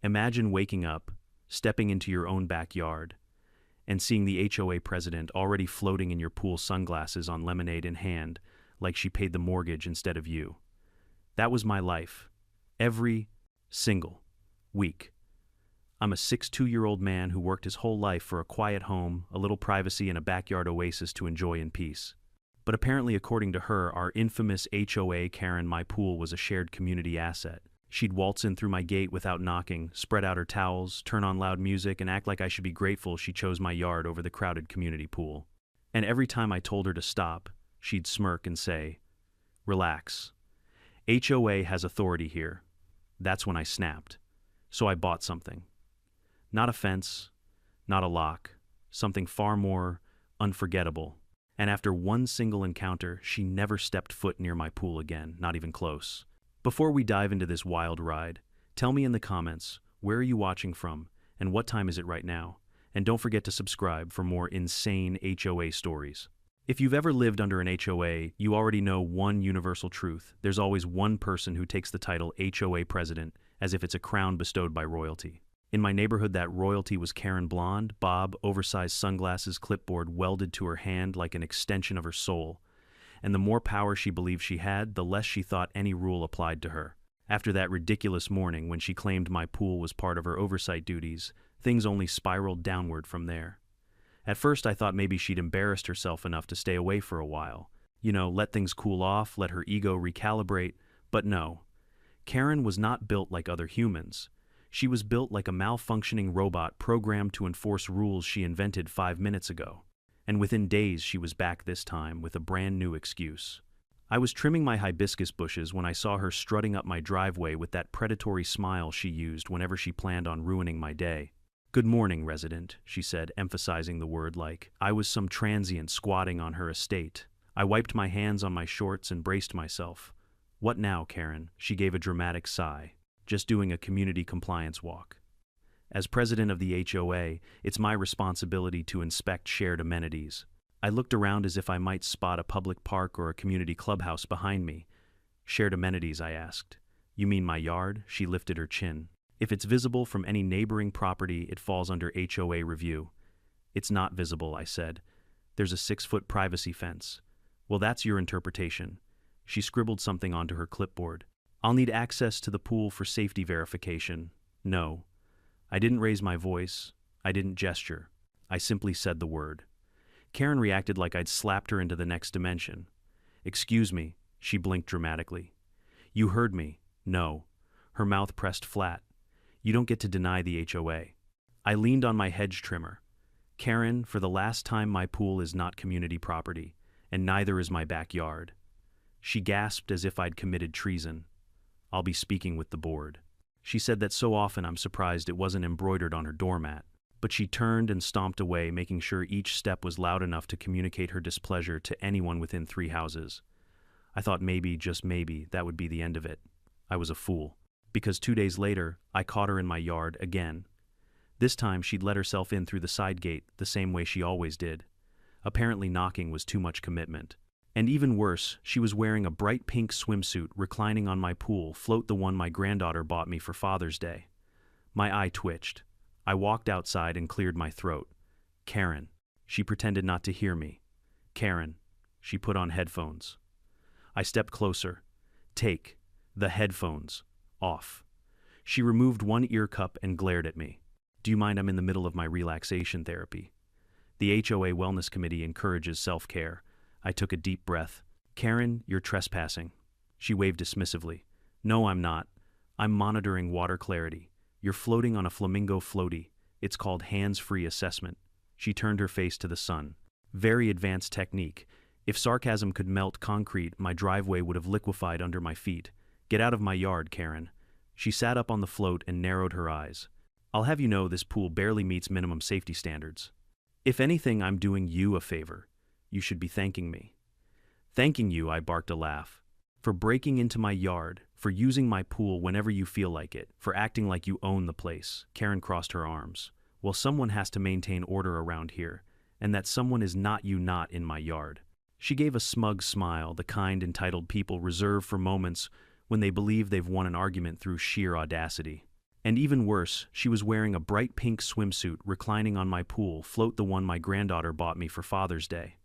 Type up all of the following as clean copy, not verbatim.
Imagine waking up, stepping into your own backyard, and seeing the HOA president already floating in your pool, sunglasses on, lemonade in hand, like she paid the mortgage instead of you. That was my life. Every single week. I'm a 62-year-old man who worked his whole life for a quiet home, a little privacy, and a backyard oasis to enjoy in peace. But apparently, according to her, our infamous HOA Karen, my pool was a shared community asset. She'd waltz in through my gate without knocking, spread out her towels, turn on loud music, and act like I should be grateful she chose my yard over the crowded community pool. And every time I told her to stop, she'd smirk and say, "Relax. HOA has authority here." That's when I snapped. So I bought something. Not a fence, not a lock, something far more unforgettable. And after one single encounter, she never stepped foot near my pool again, not even close. Before we dive into this wild ride, tell me in the comments, where are you watching from, and what time is it right now? And don't forget to subscribe for more insane HOA stories. If you've ever lived under an HOA, you already know one universal truth. There's always one person who takes the title HOA president as if it's a crown bestowed by royalty. In my neighborhood, that royalty was Karen Blonde, bob, oversized sunglasses, clipboard welded to her hand like an extension of her soul. And the more power she believed she had, the less she thought any rule applied to her. After that ridiculous morning when she claimed my pool was part of her oversight duties, things only spiraled downward from there. At first, I thought maybe she'd embarrassed herself enough to stay away for a while. Let things cool off, let her ego recalibrate. But no. Karen was not built like other humans. She was built like a malfunctioning robot programmed to enforce rules she invented 5 minutes ago. And within days, she was back this time with a brand new excuse. I was trimming my hibiscus bushes when I saw her strutting up my driveway with that predatory smile she used whenever she planned on ruining my day. "Good morning, resident," she said, emphasizing the word like I was some transient squatting on her estate. I wiped my hands on my shorts and braced myself. "What now, Karen?" She gave a dramatic sigh. "Just doing a community compliance walk. As president of the HOA, it's my responsibility to inspect shared amenities." I looked around as if I might spot a public park or a community clubhouse behind me. "Shared amenities?" I asked. "You mean my yard?" She lifted her chin. "If it's visible from any neighboring property, it falls under HOA review." "It's not visible," I said. "There's a 6-foot privacy fence." "Well, that's your interpretation." She scribbled something onto her clipboard. "I'll need access to the pool for safety verification." "No." I didn't raise my voice. I didn't gesture. I simply said the word. Karen reacted like I'd slapped her into the next dimension. "Excuse me," she blinked dramatically. "You heard me." "No." Her mouth pressed flat. "You don't get to deny the HOA." I leaned on my hedge trimmer. "Karen, for the last time, my pool is not community property, and neither is my backyard." She gasped as if I'd committed treason. "I'll be speaking with the board." She said that so often I'm surprised it wasn't embroidered on her doormat. But she turned and stomped away, making sure each step was loud enough to communicate her displeasure to anyone within 3 houses. I thought maybe, just maybe, that would be the end of it. I was a fool. Because 2 days later, I caught her in my yard again. This time, she'd let herself in through the side gate, the same way she always did. Apparently knocking was too much commitment. And even worse, she was wearing a bright pink swimsuit, reclining on my pool float, the one my granddaughter bought me for Father's Day. My eye twitched. I walked outside and cleared my throat. "Karen." She pretended not to hear me. "Karen." She put on headphones. I stepped closer. "Take the headphones off." She removed one ear cup and glared at me. "Do you mind? I'm in the middle of my relaxation therapy. The HOA Wellness Committee encourages self-care." I took a deep breath. "Karen, you're trespassing." She waved dismissively. "No, I'm not. I'm monitoring water clarity. You're floating on a flamingo floaty. It's called hands-free assessment." She turned her face to the sun. "Very advanced technique. If sarcasm could melt concrete, my driveway would have liquefied under my feet. Get out of my yard, Karen." She sat up on the float and narrowed her eyes. "I'll have you know this pool barely meets minimum safety standards. If anything, I'm doing you a favor. You should be thanking me." "Thanking you," I barked a laugh. "For breaking into my yard, for using my pool whenever you feel like it, for acting like you own the place." Karen crossed her arms. "Well, someone has to maintain order around here, and that someone is not you, not in my yard." She gave a smug smile, the kind entitled people reserve for moments when they believe they've won an argument through sheer audacity. And even worse, she was wearing a bright pink swimsuit reclining on my pool float, the one my granddaughter bought me for Father's Day.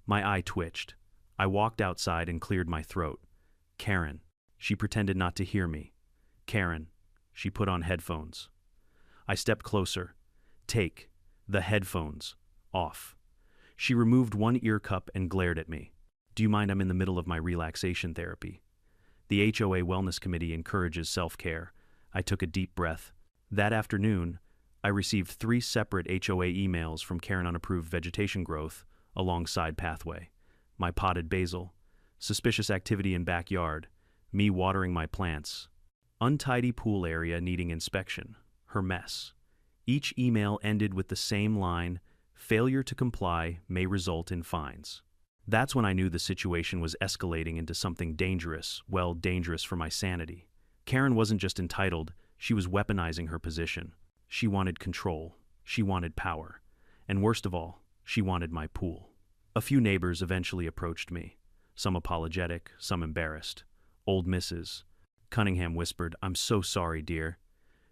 My eye twitched. I walked outside and cleared my throat. Karen. She pretended not to hear me. Karen. She put on headphones. I stepped closer. Take the headphones off. She removed one ear cup and glared at me. Do you mind? I'm in the middle of my relaxation therapy. The HOA Wellness Committee encourages self-care. I took a deep breath. That afternoon, I received 3 separate HOA emails from Karen unapproved vegetation growth alongside pathway, my potted basil, suspicious activity in backyard, me watering my plants, untidy pool area needing inspection, her mess. Each email ended with the same line, failure to comply may result in fines. That's when I knew the situation was escalating into something dangerous, well, dangerous for my sanity. Karen wasn't just entitled, she was weaponizing her position. She wanted control, she wanted power, and worst of all, she wanted my pool. A few neighbors eventually approached me, some apologetic, some embarrassed. Old Mrs. Cunningham whispered, "I'm so sorry, dear.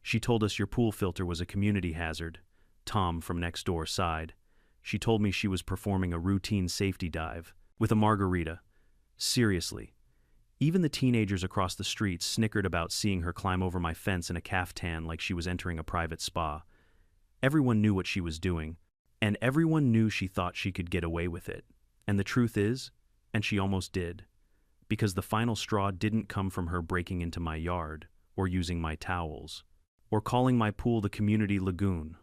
She told us your pool filter was a community hazard." Tom from next door sighed. "She told me she was performing a routine safety dive with a margarita." Seriously. Even the teenagers across the street snickered about seeing her climb over my fence in a caftan like she was entering a private spa. Everyone knew what she was doing, and everyone knew she thought she could get away with it. And the truth is, and she almost did, because the final straw didn't come from her breaking into my yard, or using my towels, or calling my pool the community lagoon,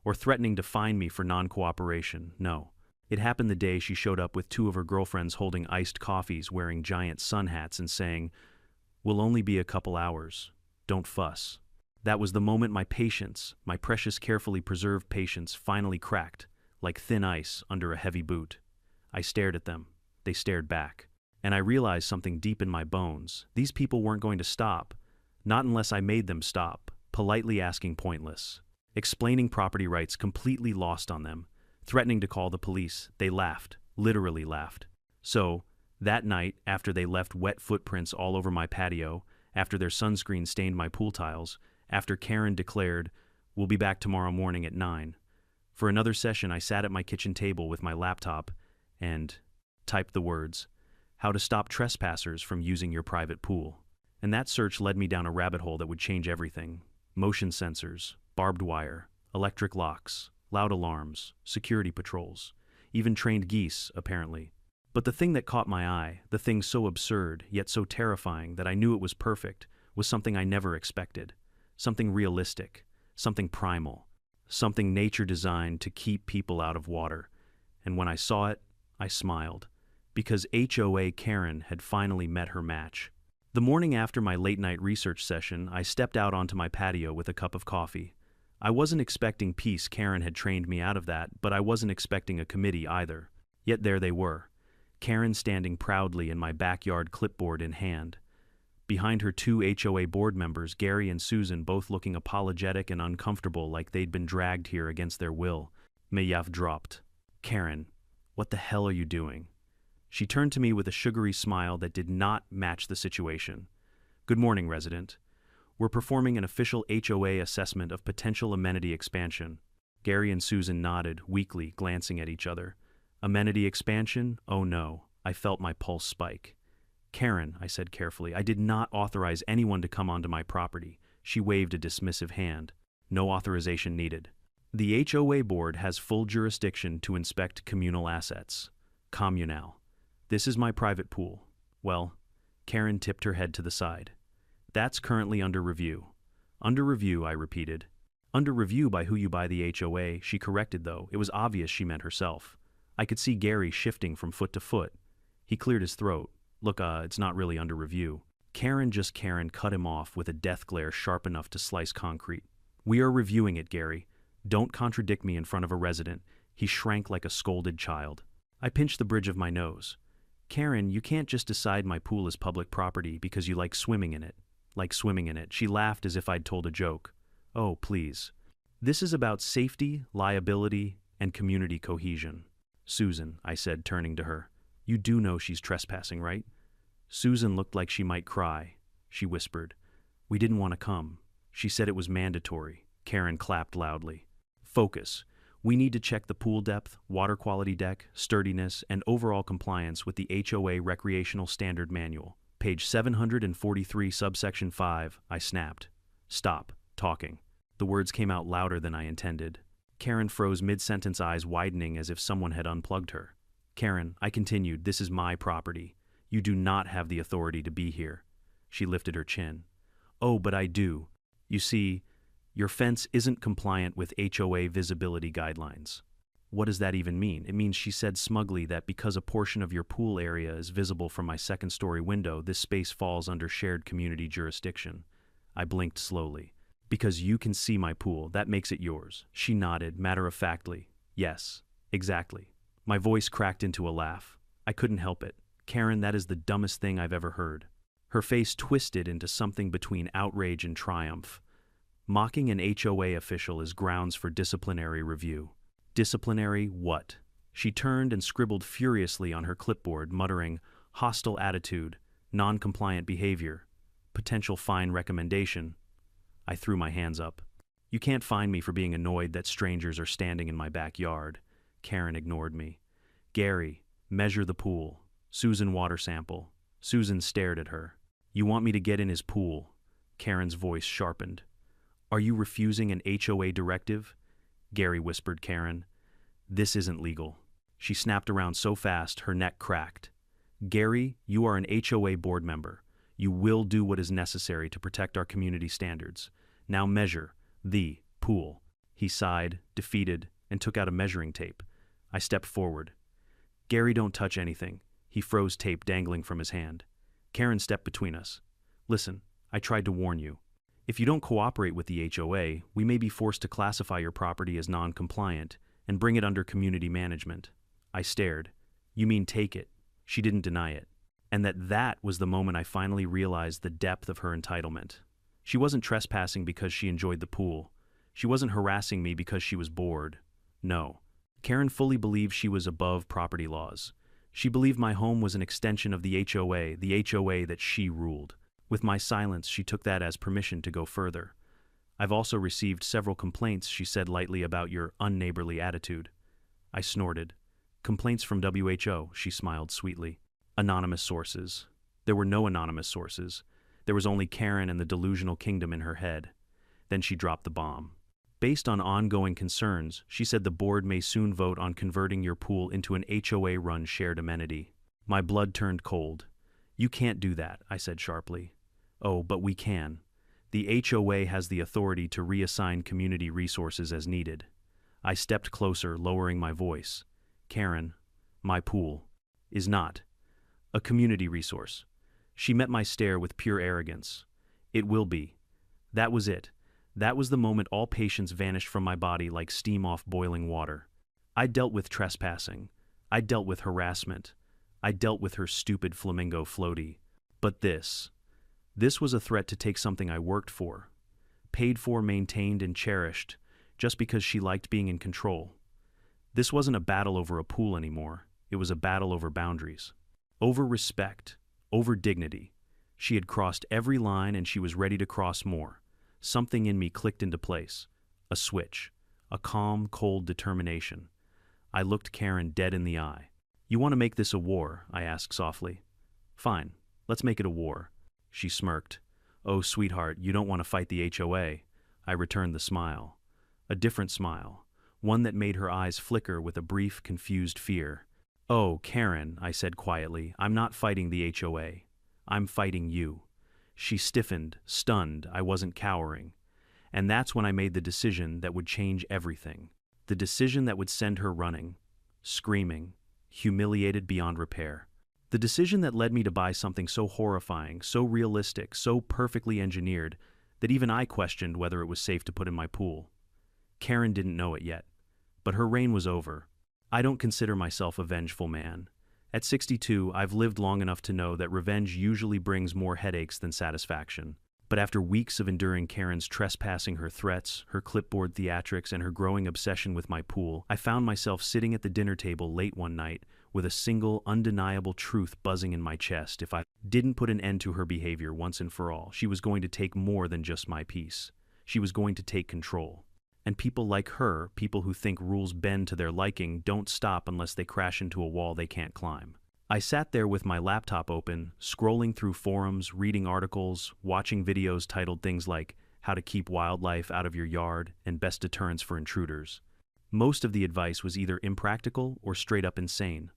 or threatening to fine me for non-cooperation. No. It happened the day she showed up with 2 of her girlfriends holding iced coffees, wearing giant sun hats and saying, "We'll only be a couple hours. Don't fuss." That was the moment my patience, my precious carefully preserved patience, finally cracked, like thin ice under a heavy boot. I stared at them. They stared back. And I realized something deep in my bones. These people weren't going to stop. Not unless I made them stop. Politely asking pointless. Explaining property rights completely lost on them. Threatening to call the police. They laughed. Literally laughed. So, that night, after they left wet footprints all over my patio, after their sunscreen stained my pool tiles, after Karen declared, "We'll be back tomorrow morning at 9. For another session, I sat at my kitchen table with my laptop and typed the words, "How to stop trespassers from using your private pool." And that search led me down a rabbit hole that would change everything. Motion sensors, barbed wire, electric locks, loud alarms, security patrols, even trained geese, apparently. But the thing that caught my eye, the thing so absurd, yet so terrifying that I knew it was perfect, was something I never expected. Something realistic, something primal, something nature designed to keep people out of water. And when I saw it, I smiled. Because HOA Karen had finally met her match. The morning after my late-night research session, I stepped out onto my patio with a cup of coffee. I wasn't expecting peace. Karen had trained me out of that, but I wasn't expecting a committee either. Yet there they were. Karen standing proudly in my backyard, clipboard in hand. Behind her 2 HOA board members, Gary and Susan, both looking apologetic and uncomfortable like they'd been dragged here against their will. Mayaf dropped. "Karen, what the hell are you doing?" She turned to me with a sugary smile that did not match the situation. "Good morning, resident. We're performing an official HOA assessment of potential amenity expansion." Gary and Susan nodded, weakly, glancing at each other. Amenity expansion? Oh no. I felt my pulse spike. "Karen," I said carefully, "I did not authorize anyone to come onto my property." She waved a dismissive hand. "No authorization needed. The HOA board has full jurisdiction to inspect communal assets." Communal. "This is my private pool." "Well," Karen tipped her head to the side. "That's currently under review." "Under review," I repeated. "Under review by who? You by the HOA," she corrected, though. It was obvious she meant herself. I could see Gary shifting from foot to foot. He cleared his throat. "Look, it's not really under review." Karen cut him off with a death glare sharp enough to slice concrete. "We are reviewing it, Gary. Don't contradict me in front of a resident." He shrank like a scolded child. I pinched the bridge of my nose. "Karen, you can't just decide my pool is public property because you like swimming in it." Like swimming in it. She laughed as if I'd told a joke. "Oh, please. This is about safety, liability, and community cohesion." "Susan," I said, turning to her, "you do know she's trespassing, right?" Susan looked like she might cry. She whispered, "We didn't want to come." She said it was mandatory. Karen clapped loudly. Focus. We need to check the pool depth, water quality deck, sturdiness, and overall compliance with the HOA Recreational Standard Manual. Page 743, subsection 5, I snapped. Stop talking. The words came out louder than I intended. Karen froze mid-sentence, eyes widening as if someone had unplugged her. Karen, I continued, this is my property. You do not have the authority to be here. She lifted her chin. Oh, but I do. You see, your fence isn't compliant with HOA visibility guidelines. What does that even mean? It means, she said smugly, that because a portion of your pool area is visible from my second-story window, this space falls under shared community jurisdiction. I blinked slowly. Because you can see my pool, that makes it yours. She nodded, matter-of-factly. Yes, exactly. My voice cracked into a laugh. I couldn't help it. Karen, that is the dumbest thing I've ever heard. Her face twisted into something between outrage and triumph. Mocking an HOA official is grounds for disciplinary review. Disciplinary what? She turned and scribbled furiously on her clipboard, muttering, hostile attitude, non-compliant behavior, potential fine recommendation. I threw my hands up. You can't fine me for being annoyed that strangers are standing in my backyard. Karen ignored me. Gary, measure the pool. Susan, water sample. Susan stared at her. You want me to get in his pool? Karen's voice sharpened. Are you refusing an HOA directive? Gary whispered. Karen, this isn't legal. She snapped around so fast her neck cracked. Gary, you are an HOA board member. You will do what is necessary to protect our community standards. Now measure the pool. He sighed, defeated, and took out a measuring tape. I stepped forward. Gary, don't touch anything. He froze tape dangling from his hand. Karen stepped between us. Listen, I tried to warn you. If you don't cooperate with the HOA, we may be forced to classify your property as non-compliant and bring it under community management. I stared. You mean take it? She didn't deny it. And that was the moment I finally realized the depth of her entitlement. She wasn't trespassing because she enjoyed the pool. She wasn't harassing me because she was bored. No. Karen fully believed she was above property laws. She believed my home was an extension of the HOA that she ruled. With my silence, she took that as permission to go further. I've also received several complaints, she said lightly, about your unneighborly attitude. I snorted. Complaints from WHO, she smiled sweetly. Anonymous sources. There were no anonymous sources. There was only Karen and the delusional kingdom in her head. Then she dropped the bomb. Based on ongoing concerns, she said the board may soon vote on converting your pool into an HOA-run shared amenity. My blood turned cold. You can't do that, I said sharply. Oh, but we can. The HOA has the authority to reassign community resources as needed. I stepped closer, lowering my voice. Karen, my pool is not a community resource. She met my stare with pure arrogance. It will be. That was it. That was the moment all patience vanished from my body like steam off boiling water. I dealt with trespassing. I dealt with harassment. I dealt with her stupid flamingo floaty. But this was a threat to take something I worked for, paid for, maintained, and cherished, just because she liked being in control. This wasn't a battle over a pool anymore. It was a battle over boundaries. Over respect. Over dignity. She had crossed every line and she was ready to cross more. Something in me clicked into place. A switch. A calm, cold determination. I looked Karen dead in the eye. You want to make this a war? I asked softly. Fine. Let's make it a war. She smirked. Oh, sweetheart, you don't want to fight the HOA. I returned the smile. A different smile. One that made her eyes flicker with a brief, confused fear. Oh, Karen, I said quietly, I'm not fighting the HOA. I'm fighting you. She stiffened, stunned. I wasn't cowering. And that's when I made the decision that would change everything. The decision that would send her running, screaming, humiliated beyond repair. The decision that led me to buy something so horrifying, so realistic, so perfectly engineered, that even I questioned whether it was safe to put in my pool. Karen didn't know it yet, but her reign was over. I don't consider myself a vengeful man. At 62, I've lived long enough to know that revenge usually brings more headaches than satisfaction. But after weeks of enduring Karen's trespassing, her threats, her clipboard theatrics, and her growing obsession with my pool, I found myself sitting at the dinner table late one night with a single, undeniable truth buzzing in my chest. If I didn't put an end to her behavior once and for all, she was going to take more than just my peace. She was going to take control. And people like her, people who think rules bend to their liking, don't stop unless they crash into a wall they can't climb. I sat there with my laptop open, scrolling through forums, reading articles, watching videos titled things like How to Keep Wildlife Out of Your Yard and Best Deterrents for Intruders. Most of the advice was either impractical or straight up insane.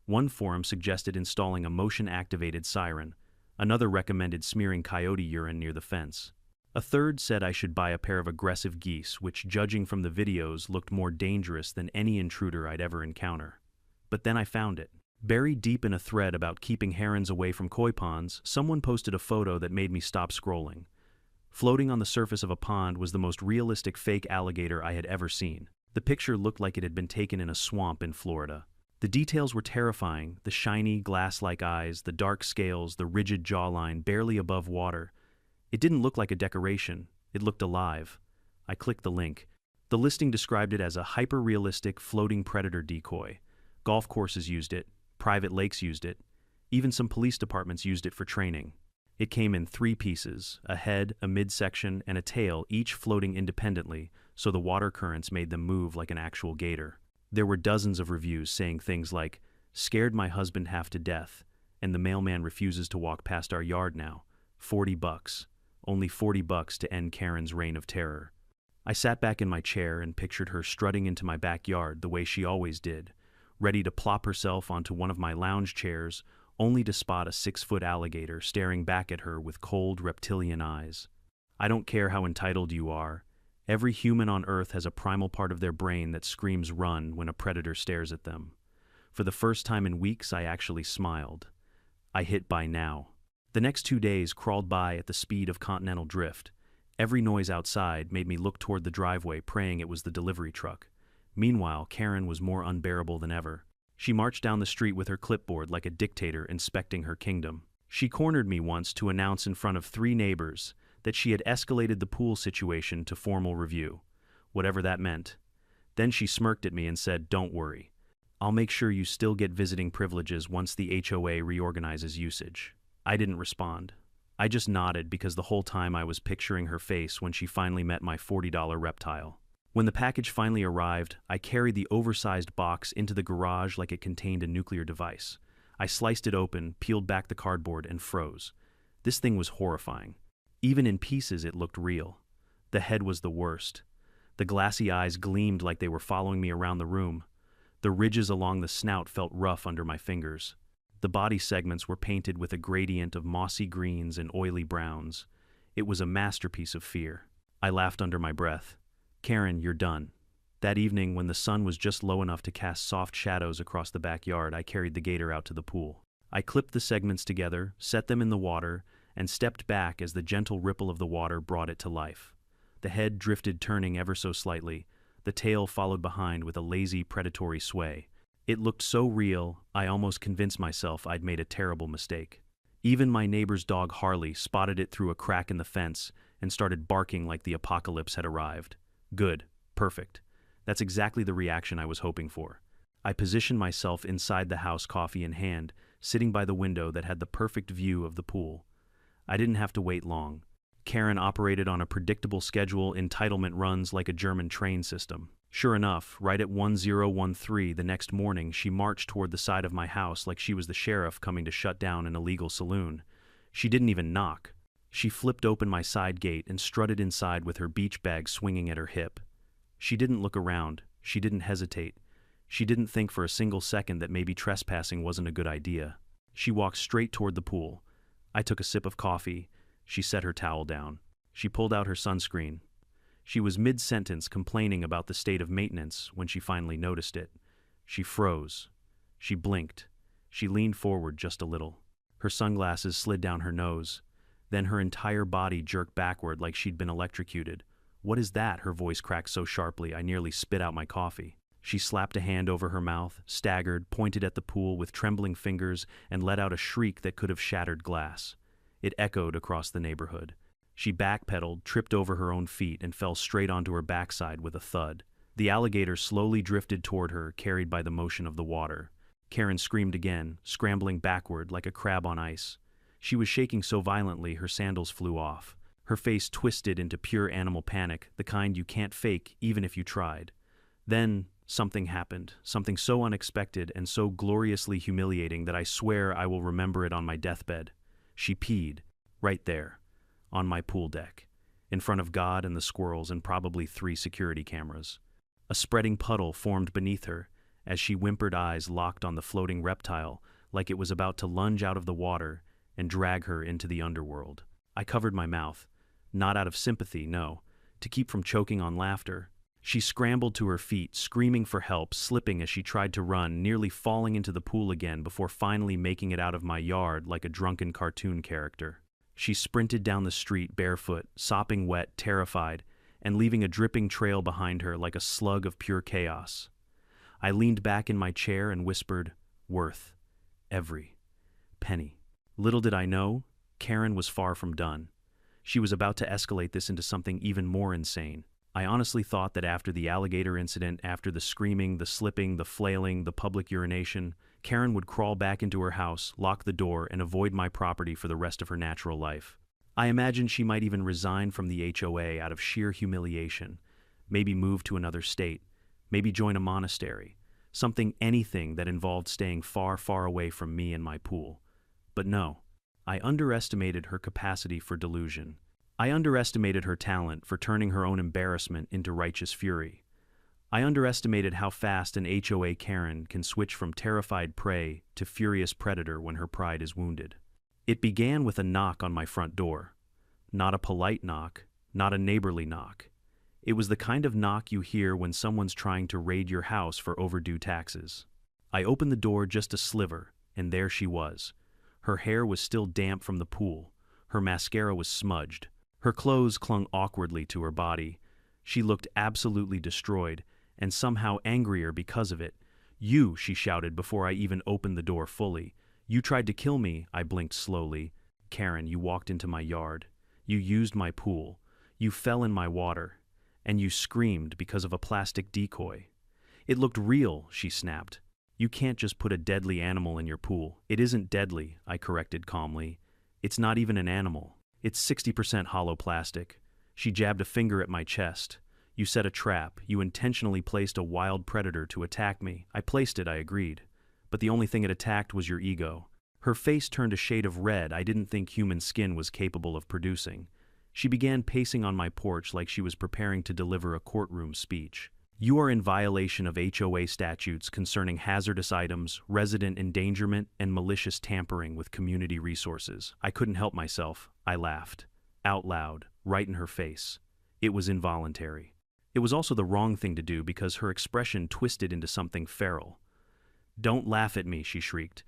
One forum suggested installing a motion-activated siren. Another recommended smearing coyote urine near the fence. A third said I should buy a pair of aggressive geese, which, judging from the videos, looked more dangerous than any intruder I'd ever encounter. But then I found it. Buried deep in a thread about keeping herons away from koi ponds, someone posted a photo that made me stop scrolling. Floating on the surface of a pond was the most realistic fake alligator I had ever seen. The picture looked like it had been taken in a swamp in Florida. The details were terrifying: the shiny, glass-like eyes, the dark scales, the rigid jawline barely above water. It didn't look like a decoration. It looked alive. I clicked the link. The listing described it as a hyper-realistic floating predator decoy. Golf courses used it. Private lakes used it. Even some police departments used it for training. It came in 3 pieces: a head, a midsection, and a tail, each floating independently, so the water currents made them move like an actual gator. There were dozens of reviews saying things like, "Scared my husband half to death, and the mailman refuses to walk past our yard now. $40. Only $40 to end Karen's reign of terror." I sat back in my chair and pictured her strutting into my backyard the way she always did, ready to plop herself onto one of my lounge chairs, only to spot a 6-foot alligator staring back at her with cold, reptilian eyes. I don't care how entitled you are. Every human on Earth has a primal part of their brain that screams run when a predator stares at them. For the first time in weeks, I actually smiled. I hit buy now. The next 2 days crawled by at the speed of continental drift. Every noise outside made me look toward the driveway, praying it was the delivery truck. Meanwhile, Karen was more unbearable than ever. She marched down the street with her clipboard like a dictator inspecting her kingdom. She cornered me once to announce in front of 3 neighbors that she had escalated the pool situation to formal review, whatever that meant. Then she smirked at me and said, "Don't worry. I'll make sure you still get visiting privileges once the HOA reorganizes usage." I didn't respond. I just nodded because the whole time I was picturing her face when she finally met my $40 reptile. When the package finally arrived, I carried the oversized box into the garage like it contained a nuclear device. I sliced it open, peeled back the cardboard, and froze. This thing was horrifying. Even in pieces, it looked real. The head was the worst. The glassy eyes gleamed like they were following me around the room. The ridges along the snout felt rough under my fingers. The body segments were painted with a gradient of mossy greens and oily browns. It was a masterpiece of fear. I laughed under my breath. "Karen, you're done." That evening, when the sun was just low enough to cast soft shadows across the backyard, I carried the gator out to the pool. I clipped the segments together, set them in the water, and stepped back as the gentle ripple of the water brought it to life. The head drifted, turning ever so slightly. The tail followed behind with a lazy, predatory sway. It looked so real, I almost convinced myself I'd made a terrible mistake. Even my neighbor's dog Harley spotted it through a crack in the fence and started barking like the apocalypse had arrived. Good. Perfect. That's exactly the reaction I was hoping for. I positioned myself inside the house, coffee in hand, sitting by the window that had the perfect view of the pool. I didn't have to wait long. Karen operated on a predictable schedule, entitlement runs like a German train system. Sure enough, right at 1013 the next morning, she marched toward the side of my house like she was the sheriff coming to shut down an illegal saloon. She didn't even knock. She flipped open my side gate and strutted inside with her beach bag swinging at her hip. She didn't look around. She didn't hesitate. She didn't think for a single second that maybe trespassing wasn't a good idea. She walked straight toward the pool. I took a sip of coffee. She set her towel down. She pulled out her sunscreen. She was mid-sentence complaining about the state of maintenance when she finally noticed it. She froze. She blinked. She leaned forward just a little. Her sunglasses slid down her nose. Then her entire body jerked backward like she'd been electrocuted. "What is that?" Her voice cracked so sharply I nearly spit out my coffee. She slapped a hand over her mouth, staggered, pointed at the pool with trembling fingers, and let out a shriek that could have shattered glass. It echoed across the neighborhood. She backpedaled, tripped over her own feet, and fell straight onto her backside with a thud. The alligator slowly drifted toward her, carried by the motion of the water. Karen screamed again, scrambling backward like a crab on ice. She was shaking so violently her sandals flew off. her face twisted into pure animal panic, the kind you can't fake even if you tried. Then, something happened, something so unexpected and so gloriously humiliating that I swear I will remember it on my deathbed. She peed, right there, on my pool deck, in front of God and the squirrels and probably 3 security cameras. A spreading puddle formed beneath her, as she whimpered, eyes locked on the floating reptile, like it was about to lunge out of the water and drag her into the underworld. I covered my mouth, not out of sympathy, no, to keep from choking on laughter. She scrambled to her feet, screaming for help, slipping as she tried to run, nearly falling into the pool again before finally making it out of my yard like a drunken cartoon character. She sprinted down the street barefoot, sopping wet, terrified, and leaving a dripping trail behind her like a slug of pure chaos. I leaned back in my chair and whispered, "Worth every penny." Little did I know, Karen was far from done. She was about to escalate this into something even more insane. I honestly thought that after the alligator incident, after the screaming, the slipping, the flailing, the public urination, Karen would crawl back into her house, lock the door, and avoid my property for the rest of her natural life. I imagined she might even resign from the HOA out of sheer humiliation, maybe move to another state, maybe join a monastery, anything that involved staying far, far away from me and my pool. But no, I underestimated her capacity for delusion. I underestimated her talent for turning her own embarrassment into righteous fury. I underestimated how fast an HOA Karen can switch from terrified prey to furious predator when her pride is wounded. It began with a knock on my front door. Not a polite knock, not a neighborly knock. It was the kind of knock you hear when someone's trying to raid your house for overdue taxes. I opened the door just a sliver, and there she was. Her hair was still damp from the pool. Her mascara was smudged. Her clothes clung awkwardly to her body. She looked absolutely destroyed, and somehow angrier because of it. "You," she shouted before I even opened the door fully. "You tried to kill me," I blinked slowly. "Karen, you walked into my yard. You used my pool. You fell in my water. And you screamed because of a plastic decoy." "It looked real," she snapped. "You can't just put a deadly animal in your pool." "It isn't deadly," I corrected calmly. "It's not even an animal. It's 60% hollow plastic." She jabbed a finger at my chest. "You set a trap. You intentionally placed a wild predator to attack me." "I placed it," I agreed. "But the only thing it attacked was your ego." Her face turned a shade of red I didn't think human skin was capable of producing. She began pacing on my porch like she was preparing to deliver a courtroom speech. "You are in violation of HOA statutes concerning hazardous items, resident endangerment, and malicious tampering with community resources." I couldn't help myself. I laughed. Out loud, right in her face. It was involuntary. It was also the wrong thing to do because her expression twisted into something feral. "Don't laugh at me," she shrieked.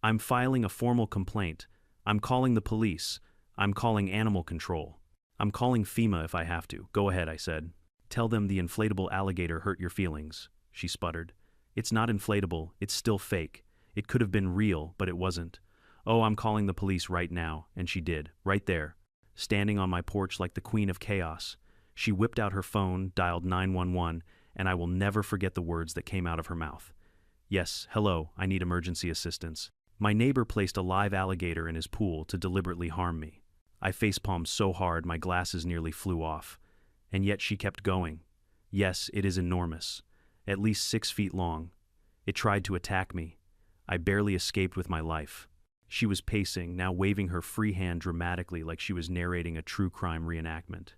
"I'm filing a formal complaint. I'm calling the police. I'm calling animal control. I'm calling FEMA if I have to." "Go ahead," I said. "Tell them the inflatable alligator hurt your feelings," she sputtered. "It's not inflatable, it's still fake. It could have been real, but it wasn't." "Oh, I'm calling the police right now," and she did, right there, standing on my porch like the queen of chaos. She whipped out her phone, dialed 911, and I will never forget the words that came out of her mouth. "Yes, hello, I need emergency assistance. My neighbor placed a live alligator in his pool to deliberately harm me." I facepalmed so hard my glasses nearly flew off. And yet she kept going. "Yes, it is enormous. At least 6 feet long. It tried to attack me. I barely escaped with my life." She was pacing, now waving her free hand dramatically like she was narrating a true crime reenactment.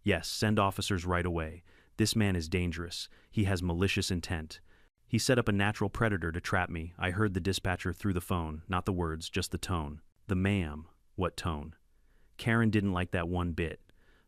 "Yes, send officers right away. This man is dangerous. He has malicious intent. He set up a natural predator to trap me." I heard the dispatcher through the phone, not the words, just the tone. The ma'am. What tone? Karen didn't like that one bit.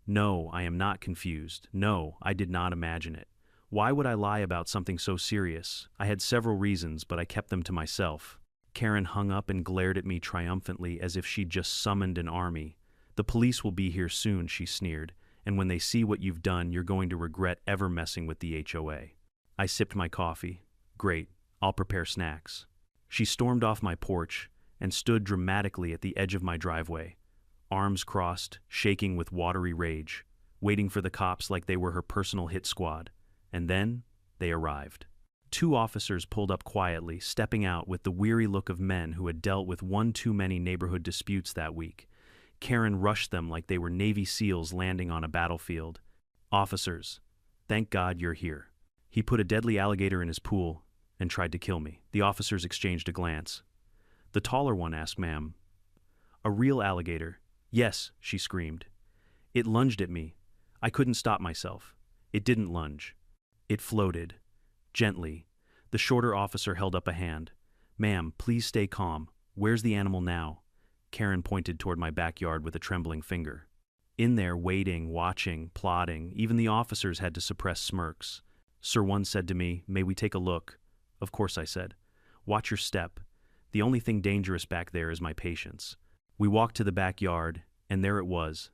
"No, I am not confused. No, I did not imagine it. Why would I lie about something so serious? I had several reasons, but I kept them to myself." Karen hung up and glared at me triumphantly as if she'd just summoned an army. "The police will be here soon," she sneered, "and when they see what you've done, you're going to regret ever messing with the HOA." I sipped my coffee. "Great, I'll prepare snacks." She stormed off my porch and stood dramatically at the edge of my driveway, arms crossed, shaking with watery rage, waiting for the cops like they were her personal hit squad. And then they arrived. 2 officers pulled up quietly, stepping out with the weary look of men who had dealt with one too many neighborhood disputes that week. Karen rushed them like they were Navy SEALs landing on a battlefield. Officers, thank God you're here. He put a deadly alligator in his pool and tried to kill me. The officers exchanged a glance. The taller one asked, "Ma'am, a real alligator?" "Yes," she screamed. "It lunged at me. I couldn't stop myself." "It didn't lunge. It floated. Gently." The shorter officer held up a hand. "Ma'am, please stay calm. Where's the animal now?" Karen pointed toward my backyard with a trembling finger. In there, waiting, watching, plotting, even the officers had to suppress smirks. Sir One said to me, "May we take a look?" "Of course," I said. "Watch your step. The only thing dangerous back there is my patience." We walked to the backyard, and there it was.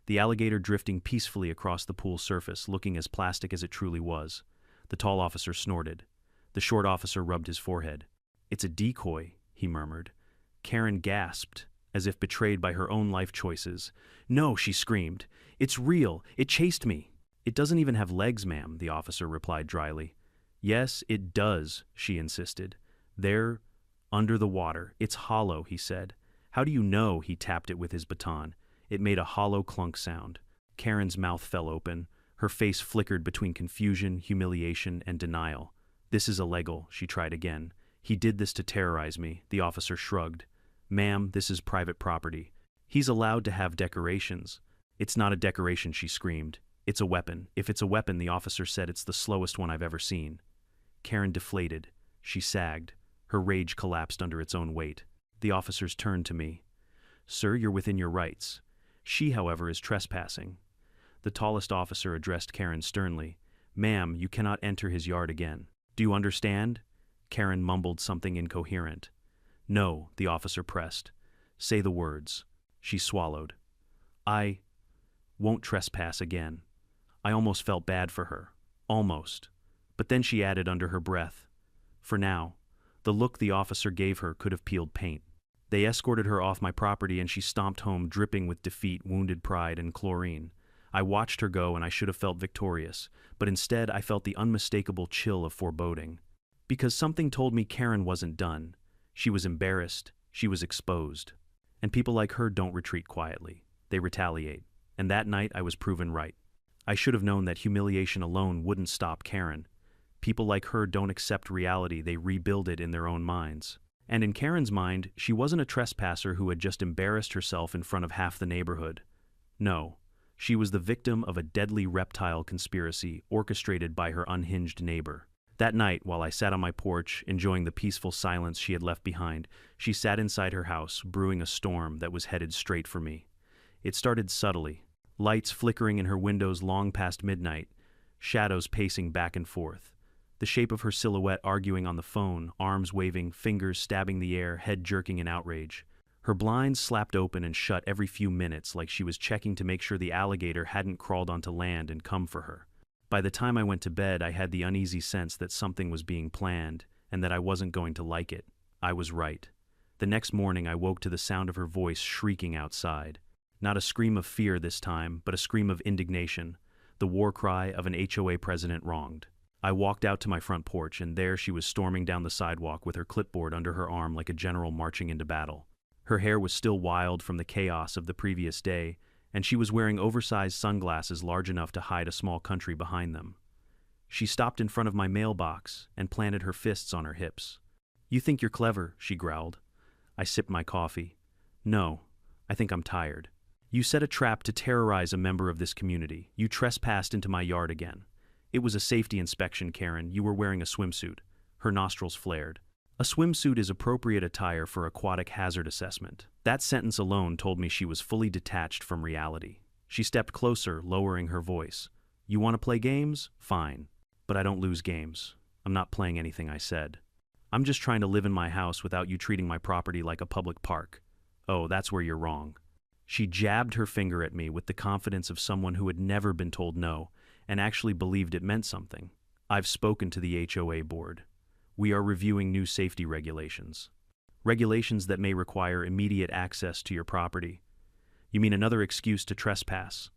The alligator drifting peacefully across the pool surface, looking as plastic as it truly was. The tall officer snorted. The short officer rubbed his forehead. "It's a decoy," he murmured. Karen gasped, as if betrayed by her own life choices. "No," she screamed. "It's real. It chased me." "It doesn't even have legs, ma'am," the officer replied dryly. "Yes, it does," she insisted. "There, under the water. It's hollow," he said. "How do you know?" He tapped it with his baton. It made a hollow clunk sound. Karen's mouth fell open. Her face flickered between confusion, humiliation, and denial. "This is illegal," she tried again. "He did this to terrorize me." The officer shrugged. "Ma'am, this is private property. He's allowed to have decorations." "It's not a decoration," she screamed. "It's a weapon." "If it's a weapon," the officer said, "it's the slowest one I've ever seen." Karen deflated. She sagged. Her rage collapsed under its own weight. The officers turned to me. "Sir, you're within your rights. She, however, is trespassing." The tallest officer addressed Karen sternly. "Ma'am, you cannot enter his yard again." "Do you understand?" Karen mumbled something incoherent. "No," the officer pressed. "Say the words." She swallowed. "I won't trespass again." I almost felt bad for her. Almost. But then she added under her breath, "For now." The look the officer gave her could have peeled paint. They escorted her off my property and she stomped home dripping with defeat, wounded pride, and chlorine. I watched her go and I should have felt victorious, but instead I felt the unmistakable chill of foreboding. Because something told me Karen wasn't done. She was embarrassed. She was exposed. And people like her don't retreat quietly. They retaliate. And that night I was proven right. I should have known that humiliation alone wouldn't stop Karen. People like her don't accept reality, they rebuild it in their own minds. And in Karen's mind, she wasn't a trespasser who had just embarrassed herself in front of half the neighborhood. No, she was the victim of a deadly reptile conspiracy orchestrated by her unhinged neighbor. That night, while I sat on my porch, enjoying the peaceful silence she had left behind, she sat inside her house, brewing a storm that was headed straight for me. It started subtly, lights flickering in her windows long past midnight, shadows pacing back and forth. The shape of her silhouette arguing on the phone, arms waving, fingers stabbing the air, head jerking in outrage. Her blinds slapped open and shut every few minutes like she was checking to make sure the alligator hadn't crawled onto land and come for her. By the time I went to bed, I had the uneasy sense that something was being planned and that I wasn't going to like it. I was right. The next morning I woke to the sound of her voice shrieking outside. Not a scream of fear this time, but a scream of indignation, the war cry of an HOA president wronged. I walked out to my front porch, and there she was storming down the sidewalk with her clipboard under her arm like a general marching into battle. Her hair was still wild from the chaos of the previous day, and she was wearing oversized sunglasses large enough to hide a small country behind them. She stopped in front of my mailbox and planted her fists on her hips. "You think you're clever," she growled. I sipped my coffee. "No, I think I'm tired. You set a trap to terrorize a member of this community. You trespassed into my yard again. It was a safety inspection, Karen. You were wearing a swimsuit." Her nostrils flared. "A swimsuit is appropriate attire for aquatic hazard assessment." That sentence alone told me she was fully detached from reality. She stepped closer, lowering her voice. "You want to play games? Fine. But I don't lose games. I'm not playing anything," I said. "I'm just trying to live in my house without you treating my property like a public park." "Oh, that's where you're wrong." She jabbed her finger at me with the confidence of someone who had never been told no, and actually believed it meant something. "I've spoken to the HOA board. We are reviewing new safety regulations. Regulations that may require immediate access to your property." "You mean another excuse to trespass?"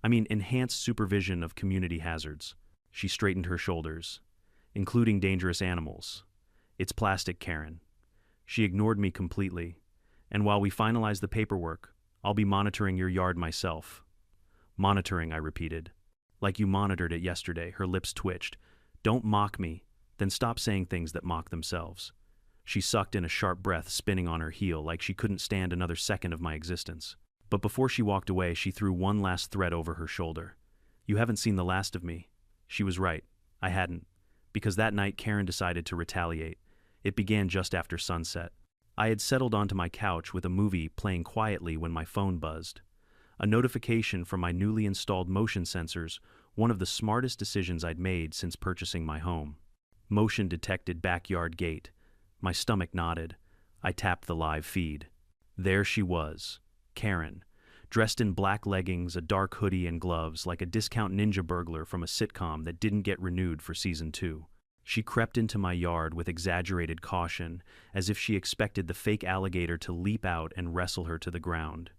"I mean enhanced supervision of community hazards." She straightened her shoulders. "Including dangerous animals. It's plastic, Karen." She ignored me completely. "And while we finalize the paperwork, I'll be monitoring your yard myself. Monitoring, I repeated. Like you monitored it yesterday, her lips twitched. Don't mock me, then stop saying things that mock themselves. She sucked in a sharp breath, spinning on her heel like she couldn't stand another second of my existence. But before she walked away, she threw one last threat over her shoulder. You haven't seen the last of me. She was right. I hadn't. Because that night, Karen decided to retaliate. It began just after sunset. I had settled onto my couch with a movie playing quietly when my phone buzzed. A notification from my newly installed motion sensors, one of the smartest decisions I'd made since purchasing my home. Motion detected backyard gate. My stomach nodded. I tapped the live feed. There she was, Karen, dressed in black leggings, a dark hoodie, and gloves, like a discount ninja burglar from a sitcom that didn't get renewed for season 2. She crept into my yard with exaggerated caution, as if she expected the fake alligator to leap out and wrestle her to the ground.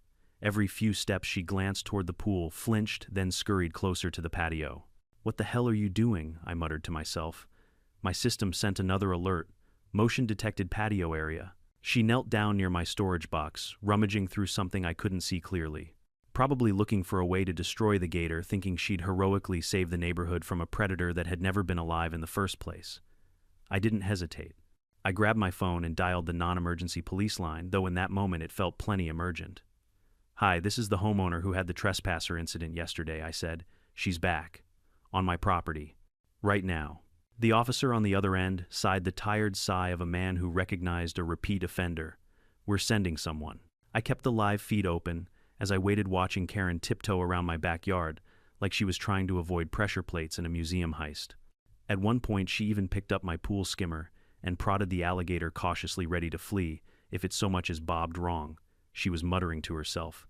Every few steps she glanced toward the pool, flinched, then scurried closer to the patio. What the hell are you doing? I muttered to myself. My system sent another alert. Motion detected patio area. She knelt down near my storage box, rummaging through something I couldn't see clearly. Probably looking for a way to destroy the gator, thinking she'd heroically save the neighborhood from a predator that had never been alive in the first place. I didn't hesitate. I grabbed my phone and dialed the non-emergency police line, though in that moment it felt plenty emergent. Hi, this is the homeowner who had the trespasser incident yesterday, I said. She's back. On my property. Right now. The officer on the other end sighed the tired sigh of a man who recognized a repeat offender. We're sending someone. I kept the live feed open as I waited, watching Karen tiptoe around my backyard like she was trying to avoid pressure plates in a museum heist. At one point, she even picked up my pool skimmer and prodded the alligator, cautiously ready to flee if it so much as bobbed wrong. She was muttering to herself.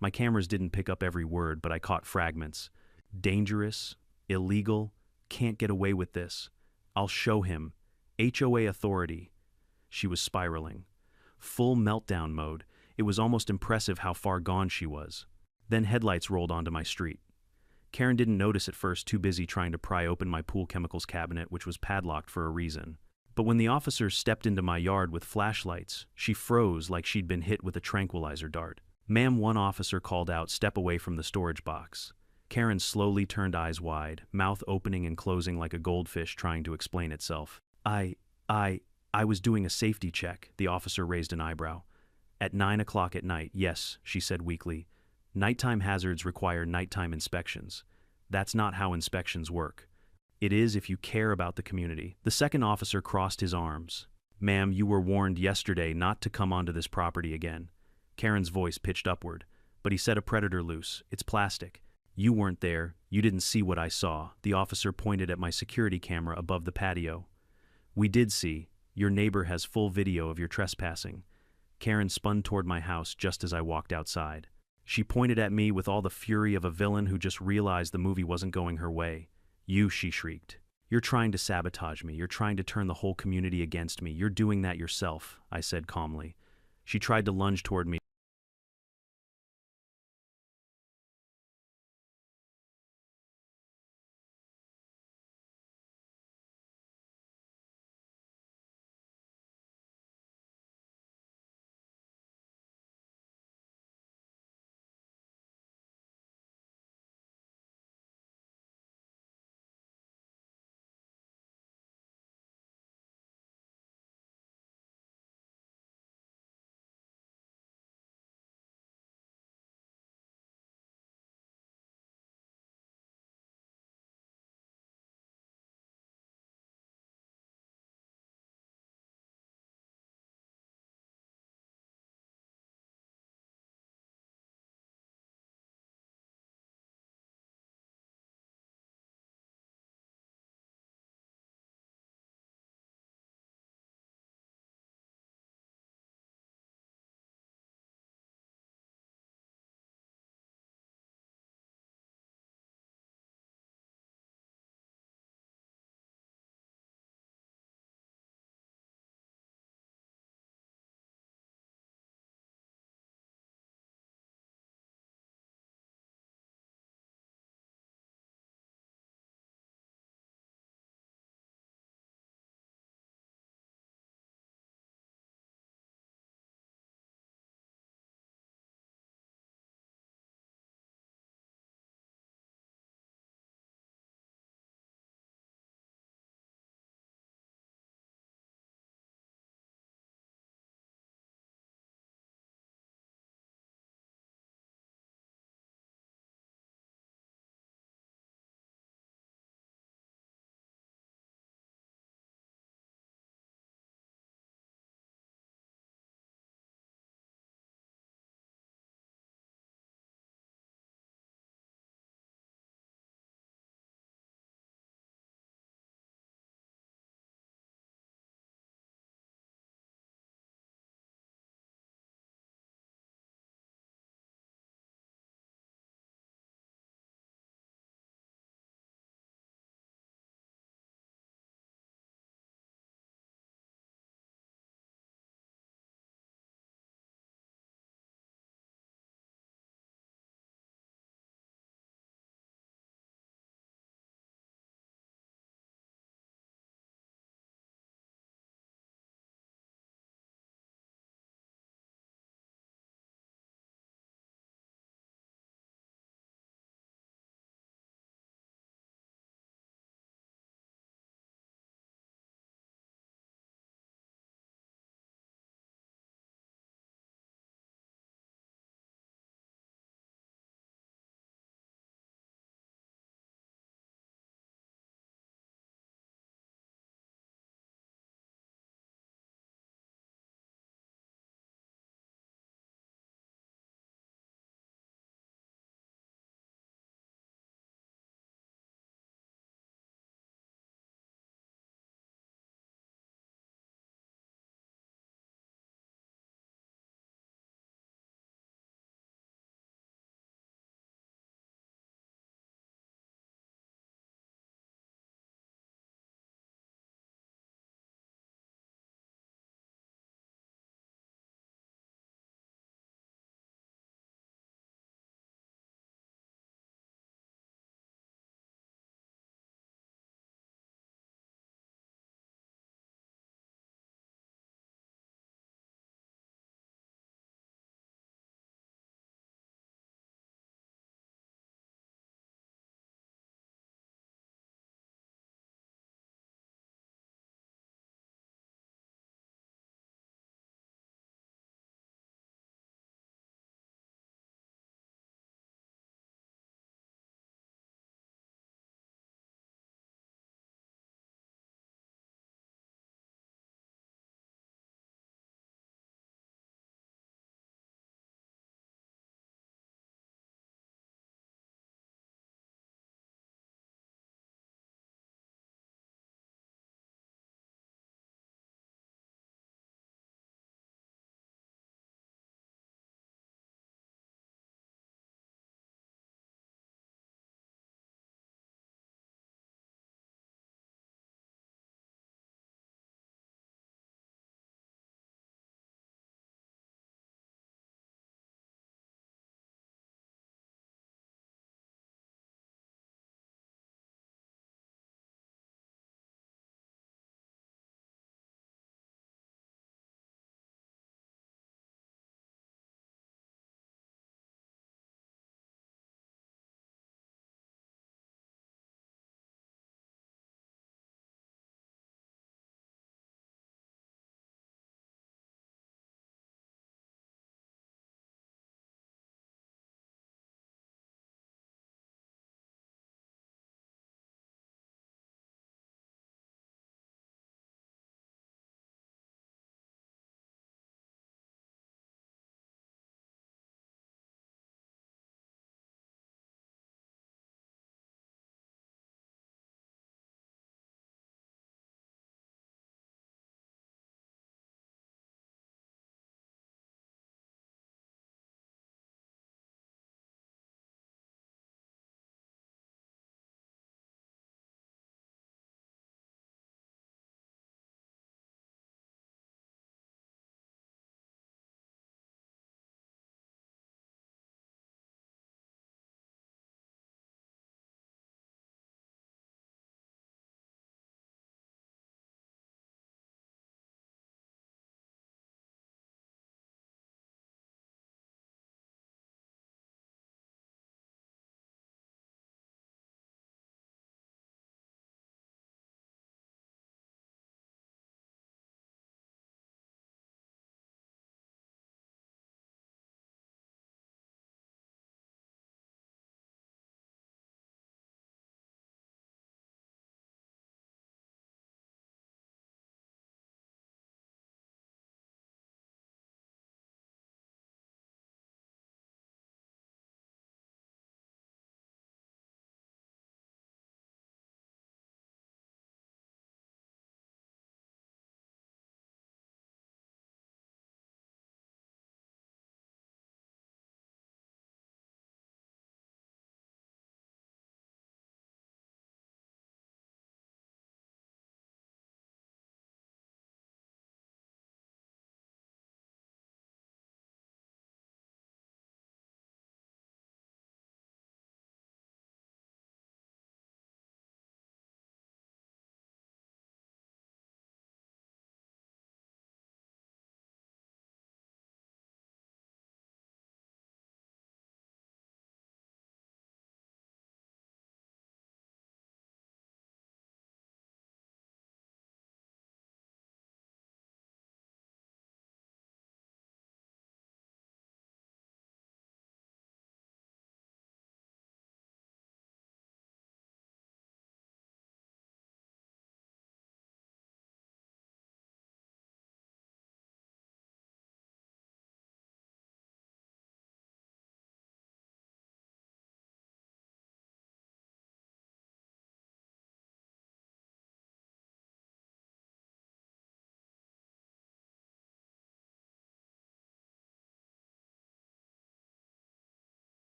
My cameras didn't pick up every word, but I caught fragments. Dangerous, illegal, can't get away with this. I'll show him. HOA authority. She was spiraling. Full meltdown mode. It was almost impressive how far gone she was. Then headlights rolled onto my street. Karen didn't notice at first, too busy trying to pry open my pool chemicals cabinet, which was padlocked for a reason. But when the officers stepped into my yard with flashlights, she froze like she'd been hit with a tranquilizer dart. Ma'am, one officer called out, step away from the storage box. Karen slowly turned eyes wide, mouth opening and closing like a goldfish trying to explain itself. I was doing a safety check, the officer raised an eyebrow. At 9 o'clock at night, yes, she said weakly. Nighttime hazards require nighttime inspections. That's not how inspections work. It is if you care about the community. The second officer crossed his arms. Ma'am, you were warned yesterday not to come onto this property again. Karen's voice pitched upward. But he set a predator loose. It's plastic. You weren't there. You didn't see what I saw. The officer pointed at my security camera above the patio. We did see. Your neighbor has full video of your trespassing. Karen spun toward my house just as I walked outside. She pointed at me with all the fury of a villain who just realized the movie wasn't going her way. You, she shrieked. You're trying to sabotage me. You're trying to turn the whole community against me. You're doing that yourself, I said calmly. She tried to lunge toward me,